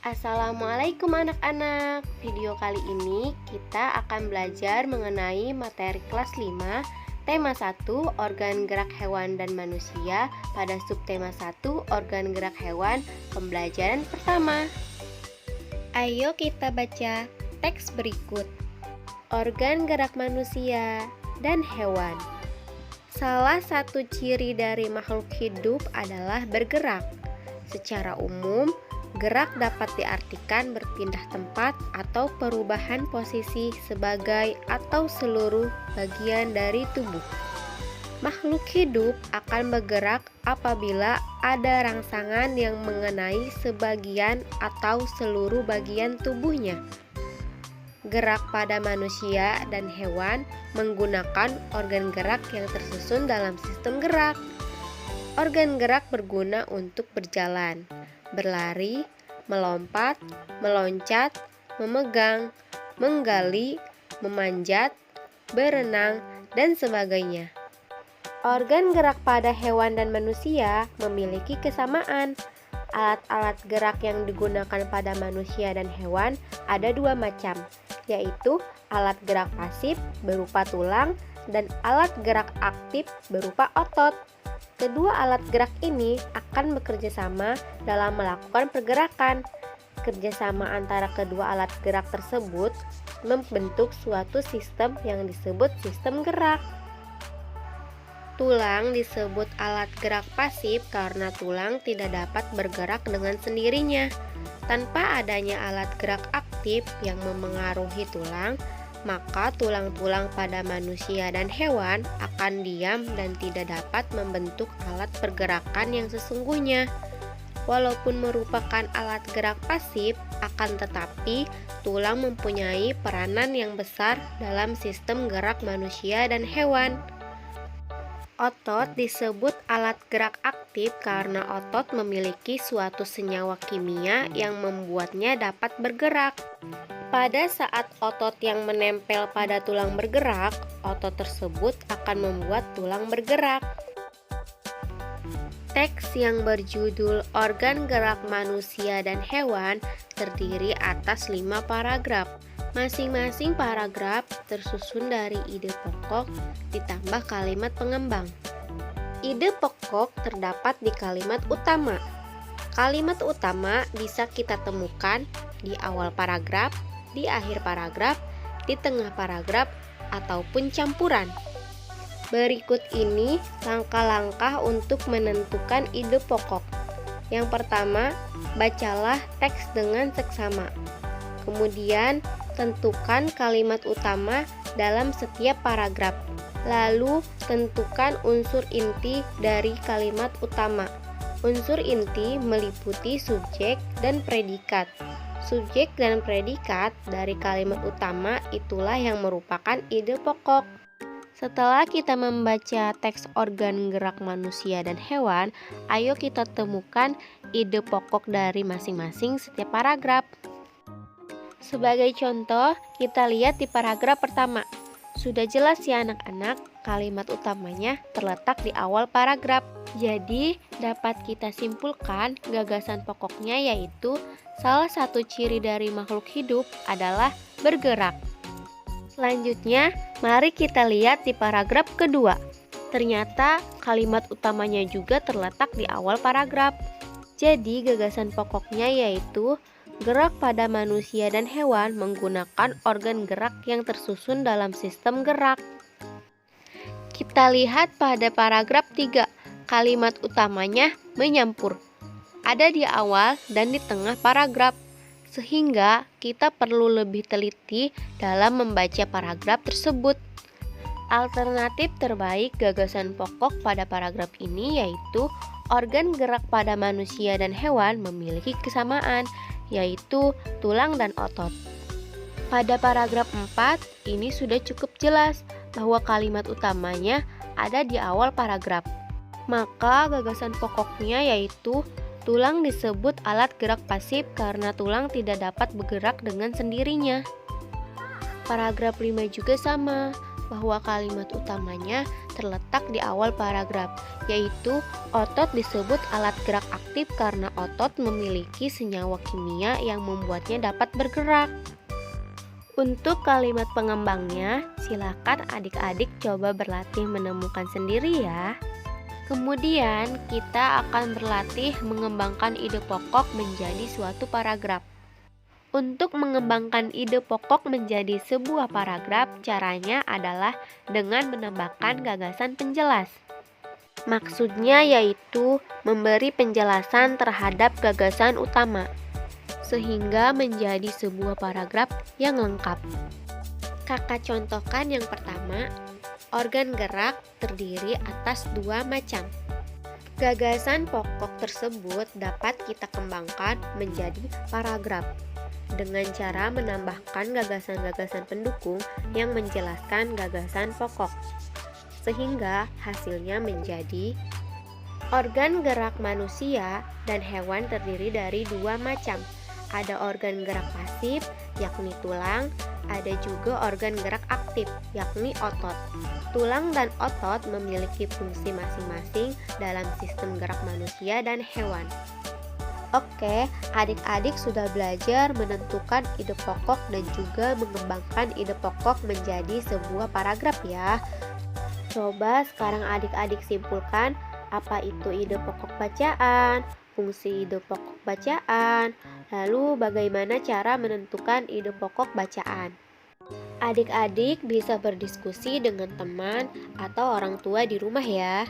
Assalamualaikum anak-anak. Video kali ini kita akan belajar mengenai materi kelas 5, tema 1, organ gerak hewan dan manusia, pada subtema 1, organ gerak hewan, pembelajaran pertama. Ayo kita baca teks berikut. Organ gerak manusia dan hewan. Salah satu ciri dari makhluk hidup adalah bergerak. Secara umum, gerak dapat diartikan berpindah tempat atau perubahan posisi sebagai atau seluruh bagian dari tubuh. Makhluk hidup akan bergerak apabila ada rangsangan yang mengenai sebagian atau seluruh bagian tubuhnya. Gerak pada manusia dan hewan menggunakan organ gerak yang tersusun dalam sistem gerak. Organ gerak berguna untuk berjalan, berlari, melompat, meloncat, memegang, menggali, memanjat, berenang, dan sebagainya. Organ gerak pada hewan dan manusia memiliki kesamaan. Alat-alat gerak yang digunakan pada manusia dan hewan ada dua macam, yaitu alat gerak pasif berupa tulang dan alat gerak aktif berupa otot. Kedua alat gerak ini akan bekerja sama dalam melakukan pergerakan. Kerjasama antara kedua alat gerak tersebut membentuk suatu sistem yang disebut sistem gerak. Tulang disebut alat gerak pasif karena tulang tidak dapat bergerak dengan sendirinya. Tanpa adanya alat gerak aktif yang memengaruhi tulang, maka tulang-tulang pada manusia dan hewan akan diam dan tidak dapat membentuk alat pergerakan yang sesungguhnya. Walaupun merupakan alat gerak pasif, akan tetapi tulang mempunyai peranan yang besar dalam sistem gerak manusia dan hewan. Otot disebut alat gerak aktif karena otot memiliki suatu senyawa kimia yang membuatnya dapat bergerak. Pada saat otot yang menempel pada tulang bergerak, otot tersebut akan membuat tulang bergerak. Teks yang berjudul Organ Gerak Manusia dan Hewan terdiri atas 5 paragraf. Masing-masing paragraf tersusun dari ide pokok ditambah kalimat pengembang. Ide pokok terdapat di kalimat utama. Kalimat utama bisa kita temukan di awal paragraf, di akhir paragraf, di tengah paragraf, ataupun campuran. Berikut ini langkah-langkah untuk menentukan ide pokok. Yang pertama, bacalah teks dengan seksama. Kemudian, tentukan kalimat utama dalam setiap paragraf. Lalu, tentukan unsur inti dari kalimat utama. Unsur inti meliputi subjek dan predikat. Subjek dan predikat dari kalimat utama itulah yang merupakan ide pokok. Setelah kita membaca teks organ gerak manusia dan hewan, ayo kita temukan ide pokok dari masing-masing setiap paragraf. Sebagai contoh, kita lihat di paragraf pertama. Sudah jelas ya anak-anak, kalimat utamanya terletak di awal paragraf. Jadi, dapat kita simpulkan gagasan pokoknya yaitu salah satu ciri dari makhluk hidup adalah bergerak. Selanjutnya, mari kita lihat di paragraf kedua. Ternyata kalimat utamanya juga terletak di awal paragraf. Jadi, gagasan pokoknya yaitu gerak pada manusia dan hewan menggunakan organ gerak yang tersusun dalam sistem gerak. Kita lihat pada paragraf 3, kalimat utamanya menyampur. Ada di awal dan di tengah paragraf, sehingga kita perlu lebih teliti dalam membaca paragraf tersebut. Alternatif terbaik gagasan pokok pada paragraf ini yaitu organ gerak pada manusia dan hewan memiliki kesamaan, yaitu tulang dan otot. Pada paragraf 4, ini sudah cukup jelas bahwa kalimat utamanya ada di awal paragraf. Maka gagasan pokoknya yaitu tulang disebut alat gerak pasif karena tulang tidak dapat bergerak dengan sendirinya. Paragraf 5 juga sama. bahwa kalimat utamanya terletak di awal paragraf, yaitu otot disebut alat gerak aktif karena otot memiliki senyawa kimia yang membuatnya dapat bergerak. Untuk kalimat pengembangnya, silakan adik-adik coba berlatih menemukan sendiri ya. Kemudian, kita akan berlatih mengembangkan ide pokok menjadi suatu paragraf. Untuk mengembangkan ide pokok menjadi sebuah paragraf, caranya adalah dengan menambahkan gagasan penjelas. Maksudnya yaitu memberi penjelasan terhadap gagasan utama, sehingga menjadi sebuah paragraf yang lengkap. Kakak contohkan yang pertama. Organ gerak terdiri atas dua macam. Gagasan pokok tersebut dapat kita kembangkan menjadi paragraf dengan cara menambahkan gagasan-gagasan pendukung yang menjelaskan gagasan pokok, sehingga hasilnya menjadi organ gerak manusia dan hewan terdiri dari dua macam. Ada organ gerak pasif, yakni tulang, ada juga organ gerak aktif, yakni otot. Tulang dan otot memiliki fungsi masing-masing dalam sistem gerak manusia dan hewan. Oke, adik-adik sudah belajar menentukan ide pokok dan juga mengembangkan ide pokok menjadi sebuah paragraf ya. Coba sekarang adik-adik simpulkan apa itu ide pokok bacaan, fungsi ide pokok bacaan, lalu bagaimana cara menentukan ide pokok bacaan. Adik-adik bisa berdiskusi dengan teman atau orang tua di rumah ya.